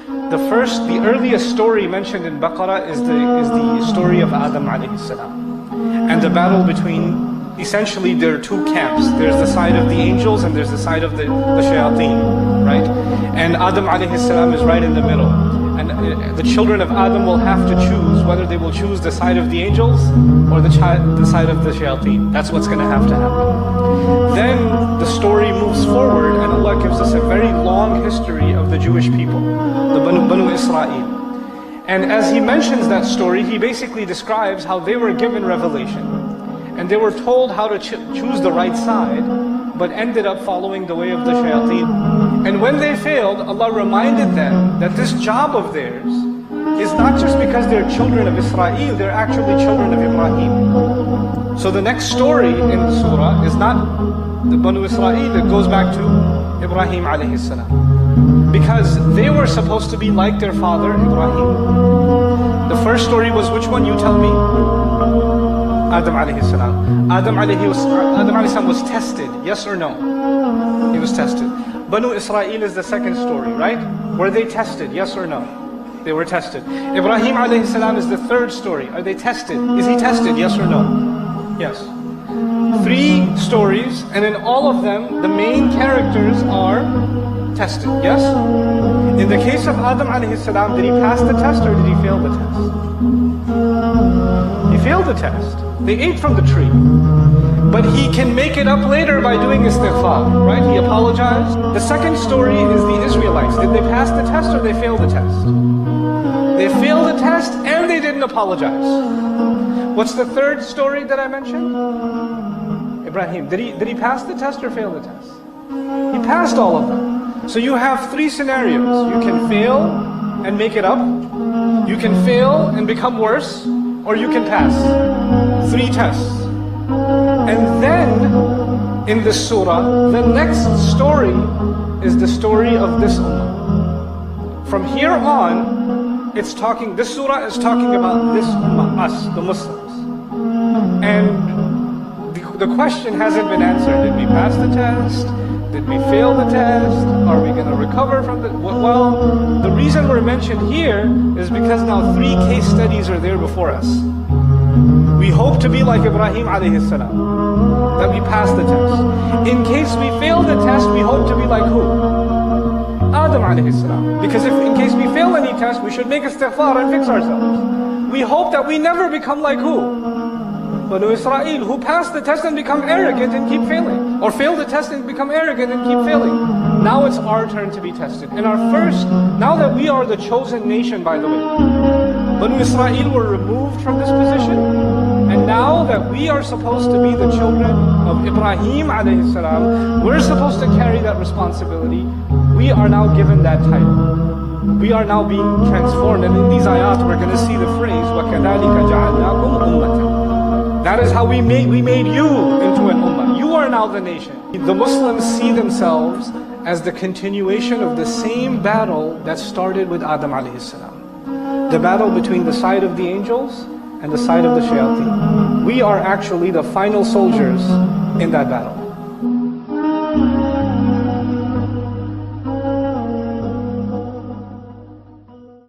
The earliest story mentioned in Baqarah is the story of Adam alayhi salam, and the battle between. Essentially, there are two camps. There's the side of the angels and there's the side of the shayateen, right? And Adam alayhi salam is right in the middle. And the children of Adam will have to choose whether they will choose the side of the angels or the side of the shayateen. That's what's going to have to happen. Then the story moves forward and Allah gives us a very long history of the Jewish people, the Banu Israel. And as He mentions that story, He basically describes how they were given revelation. And they were told how to choose the right side, but ended up following the way of the shayateen. And when they failed, Allah reminded them that this job of theirs is not just because they're children of Israel, they're actually children of Ibrahim. So the next story in the surah is not the Banu Israel, it goes back to Ibrahim alayhi salam. Because they were supposed to be like their father, Ibrahim. The first story was which one, you tell me? Adam alayhi salam. Adam alayhi salam was tested, yes or no? He was tested. Banu Israel is the second story, right? Were they tested, yes or no? They were tested. Ibrahim alayhi salam is the third story. Are they tested? Is he tested, yes or no? Yes. 3 stories, and in all of them, the main characters are tested, yes? In the case of Adam alayhi salam, did he pass the test or did he fail the test? He failed the test. They ate from the tree. But he can make it up later by doing istighfar, right? He apologized. The second story is the Israelites. Did they pass the test or they failed the test? They failed the test and they didn't apologize. What's the third story that I mentioned? Ibrahim. Did he pass the test or fail the test? He passed all of them. So you have 3 scenarios. You can fail and make it up. You can fail and become worse. Or you can pass. 3 tests. And then, in this surah, the next story is the story of this ummah. From here on, this surah is talking about this ummah, us, the Muslims. And the question hasn't been answered. Did we pass the test? Did we fail the test? Are we going to recover from the... Well, the reason we're mentioned here is because now 3 case studies are there before us. We hope to be like Ibrahim alayhi salam, that we pass the test. In case we fail the test, we hope to be like who? Adam alayhi salam. Because if in case we fail any test, we should make istighfar and fix ourselves. We hope that we never become like who? Banu Israel, who pass the test and become arrogant and keep failing. Or fail the test and become arrogant and keep failing. Now it's our turn to be tested. And now that we are the chosen nation, by the way, Banu Israel were removed from this position. And now that we are supposed to be the children of Ibrahim alayhi salam, we're supposed to carry that responsibility. We are now given that title. We are now being transformed. And in these ayat, we're going to see the phrase, وَكَذَلِكَ جَعَلْنَاكُمْ أُمَّةً. That is how we made you into an ummah. You are now the nation. The Muslims see themselves as the continuation of the same battle that started with Adam alayhi salam. The battle between the side of the angels and the side of the shayateen. We are actually the final soldiers in that battle.